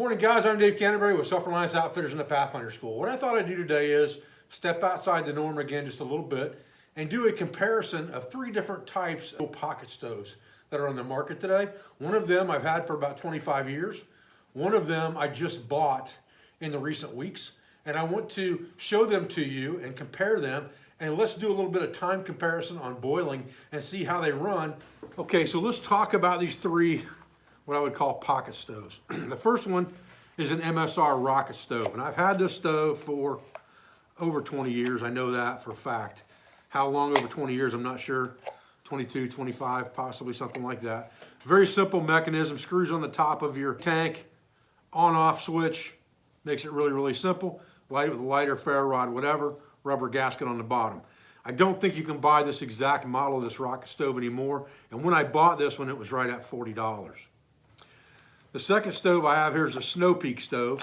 Morning guys, I'm Dave Canterbury with Self-Reliance Outfitters in the Pathfinder School. What I thought I'd do today is step outside the norm again just a little bit and do a comparison of 3 different types of pocket stoves that are on the market today. One of them I've had for about 25 years. One of them I just bought in the recent weeks, and I want to show them to you and compare them, and let's do a little bit of time comparison on boiling and see how they run. Okay, so let's talk about these 3 what I would call pocket stoves. The first one is an MSR rocket stove, and I've had this stove for over 20 years. I know that for a fact. How long over 20 years, I'm not sure. 22, 25, possibly something like that. Very simple mechanism, screws on the top of your tank, on-off switch, makes it really, really simple. Light it with a lighter, ferro rod, whatever, rubber gasket on the bottom. I don't think you can buy this exact model of this rocket stove anymore, and when I bought this one, it was right at $40. The second stove I have here is a Snow Peak stove.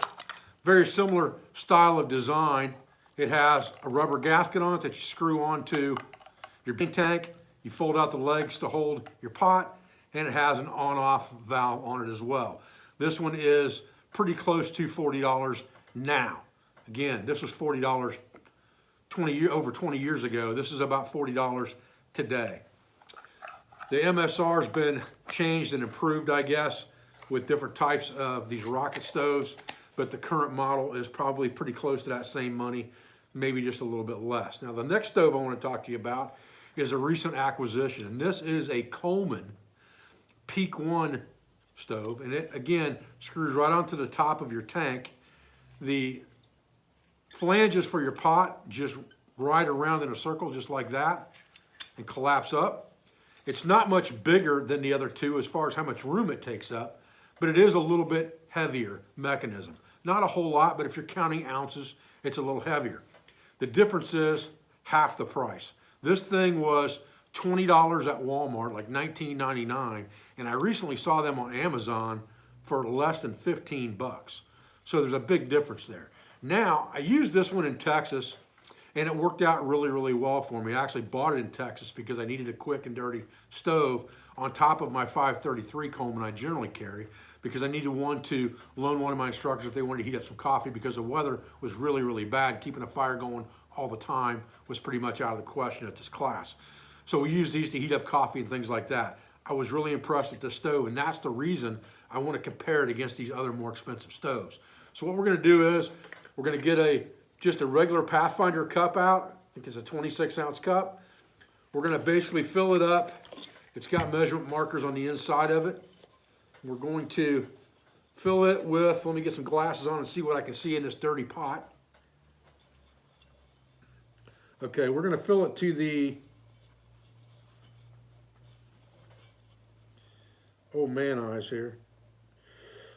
Very similar style of design. It has a rubber gasket on it that you screw onto your tank. You fold out the legs to hold your pot, and it has an on-off valve on it as well. This one is pretty close to $40 now. Again, this was $40 over 20 years ago. This is about $40 today. The MSR has been changed and improved, I guess, with different types of these rocket stoves, but the current model is probably pretty close to that same money, maybe just a little bit less. Now, the next stove I want to talk to you about is a recent acquisition, and this is a Coleman Peak 1 stove, and it, again, screws right onto the top of your tank. The flanges for your pot just ride around in a circle just like that and collapse up. It's not much bigger than the other 2 as far as how much room it takes up, but it is a little bit heavier mechanism. Not a whole lot, but if you're counting ounces, it's a little heavier. The difference is half the price. This thing was $20 at Walmart, like $19.99, and I recently saw them on Amazon for less than 15 bucks. So there's a big difference there. Now, I used this one in Texas, and it worked out really, really well for me. I actually bought it in Texas because I needed a quick and dirty stove on top of my 533 Coleman I generally carry, because I needed one to loan one of my instructors if they wanted to heat up some coffee, because the weather was really, really bad. Keeping a fire going all the time was pretty much out of the question at this class. So we used these to heat up coffee and things like that. I was really impressed with this stove, and that's the reason I want to compare it against these other more expensive stoves. So what we're going to do is we're going to get just a regular Pathfinder cup out. I think it's a 26-ounce cup. We're going to basically fill it up. It's got measurement markers on the inside of it. We're going to fill it with, let me get some glasses on and see what I can see in this dirty pot. Okay, we're going to fill it to the, oh man eyes here.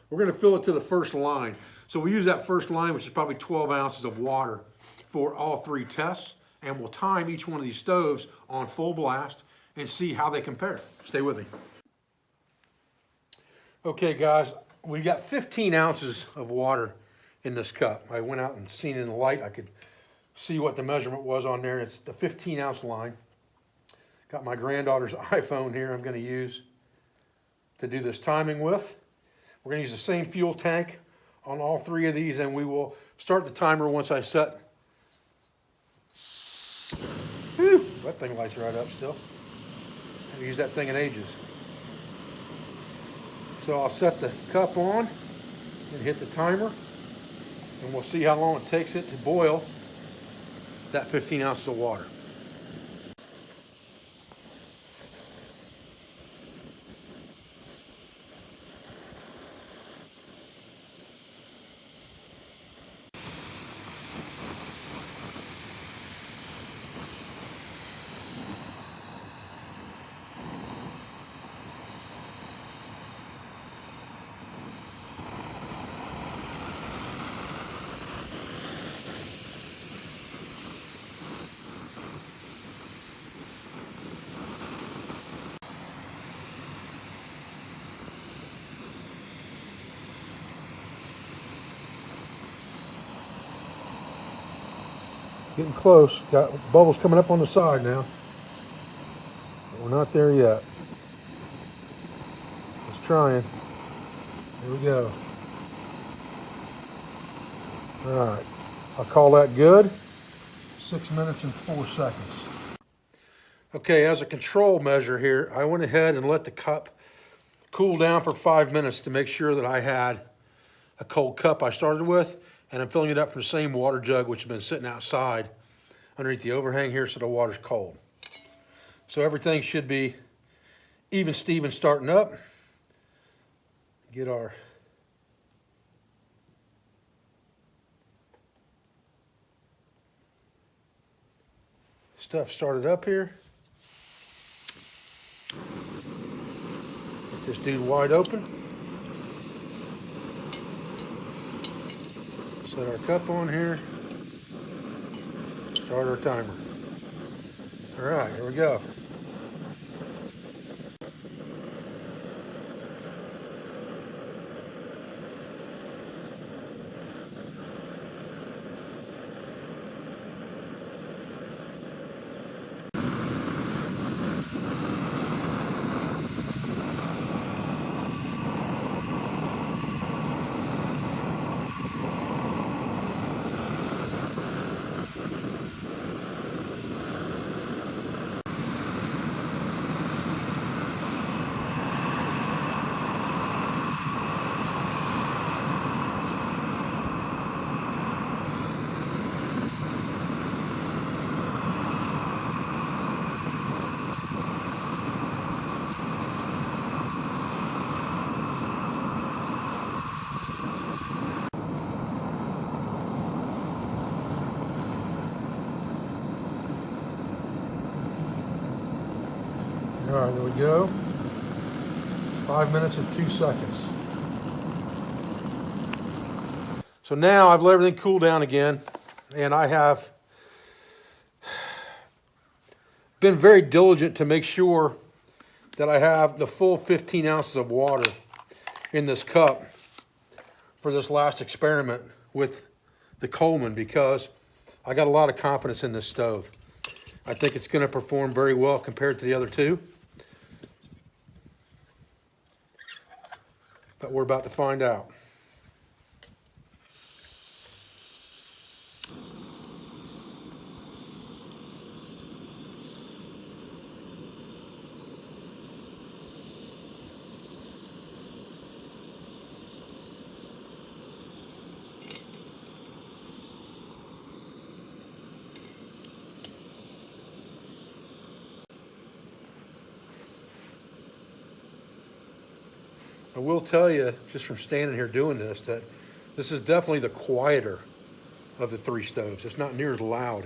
We're going to fill it to the first line. So we use that first line, which is probably 12 ounces of water for all 3 tests, and we'll time each one of these stoves on full blast and see how they compare. Stay with me. Okay guys, we got 15 ounces of water in this cup. I went out and seen it in the light. I could see what the measurement was on there. It's the 15-ounce line. Got my granddaughter's iPhone here I'm going to use to do this timing with. We're going to use the same fuel tank on all 3 of these, and we will start the timer once I set. Whew, that thing lights right up still. I haven't used that thing in ages. So I'll set the cup on and hit the timer, and we'll see how long it takes it to boil that 15 ounces of water. Getting close. Got bubbles coming up on the side now. But we're not there yet. Just trying. Here we go. All right, I'll call that good. 6 minutes and 4 seconds. Okay, as a control measure here, I went ahead and let the cup cool down for 5 minutes to make sure that I had a cold cup I started with, and I'm filling it up from the same water jug which has been sitting outside underneath the overhang here so the water's cold. So everything should be even Steven starting up. Get our stuff started up here. Get this dude wide open. Set our cup on here. Start our timer. All right, here we go. All right, there we go. 5 minutes and 2 seconds. So now I've let everything cool down again, and I have been very diligent to make sure that I have the full 15 ounces of water in this cup for this last experiment with the Coleman, because I got a lot of confidence in this stove. I think it's going to perform very well compared to the other two. But we're about to find out. I will tell you, just from standing here doing this, that this is definitely the quieter of the three stoves. It's not near as loud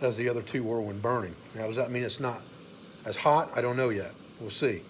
as the other two were when burning. Now, does that mean it's not as hot? I don't know yet. We'll see.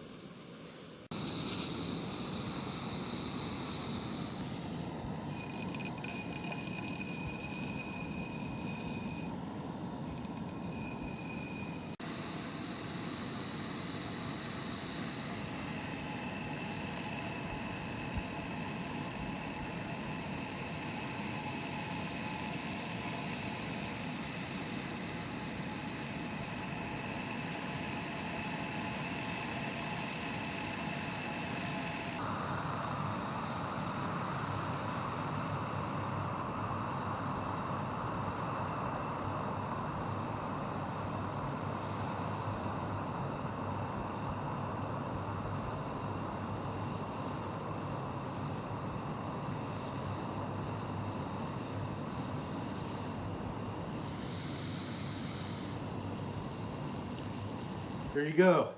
There you go.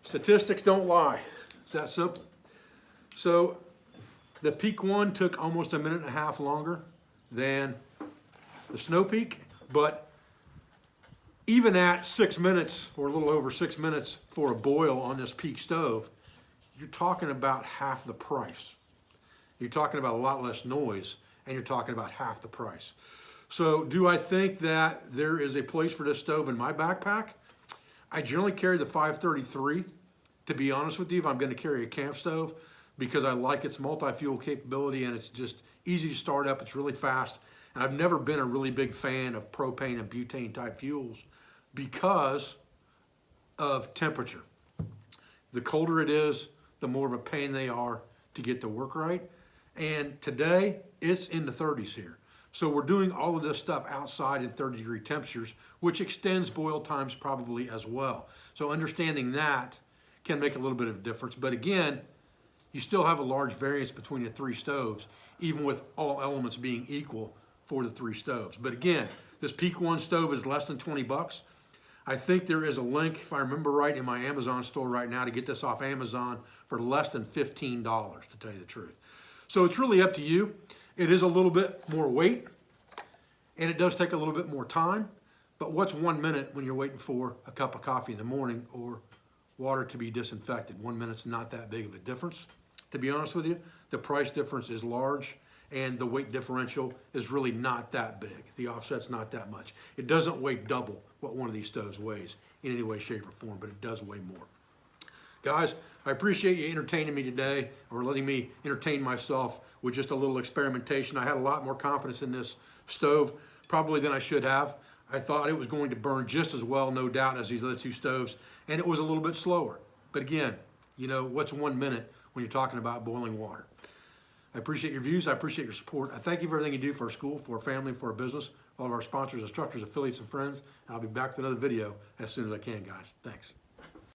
Statistics don't lie. It's that simple. So the peak one took almost a minute and a half longer than the snow peak, but even at 6 minutes or a little over 6 minutes for a boil on this peak stove, you're talking about half the price. You're talking about a lot less noise, and you're talking about half the price. So do I think that there is a place for this stove in my backpack? I generally carry the 533. To be honest with you, if I'm going to carry a camp stove, because I like its multi-fuel capability and it's just easy to start up, it's really fast. And I've never been a really big fan of propane and butane type fuels because of temperature. The colder it is, the more of a pain they are to get to work right. And today, it's in the 30s here. So we're doing all of this stuff outside in 30-degree temperatures, which extends boil times probably as well. So understanding that can make a little bit of a difference. But again, you still have a large variance between the three stoves, even with all elements being equal for the three stoves. But again, this Peak 1 stove is less than 20 bucks. I think there is a link, if I remember right, in my Amazon store right now to get this off Amazon for less than $15, to tell you the truth. So it's really up to you. It is a little bit more weight, and it does take a little bit more time. But what's 1 minute when you're waiting for a cup of coffee in the morning or water to be disinfected? 1 minute's not that big of a difference. To be honest with you, the price difference is large, and the weight differential is really not that big. The offset's not that much. It doesn't weigh double what one of these stoves weighs in any way, shape, or form, but it does weigh more. Guys, I appreciate you entertaining me today, or letting me entertain myself with just a little experimentation. I had a lot more confidence in this stove, probably than I should have. I thought it was going to burn just as well, no doubt, as these other two stoves, and it was a little bit slower. But again, you know, what's 1 minute when you're talking about boiling water? I appreciate your views. I appreciate your support. I thank you for everything you do for our school, for our family, for our business, all of our sponsors, instructors, affiliates, and friends. I'll be back with another video as soon as I can, guys. Thanks.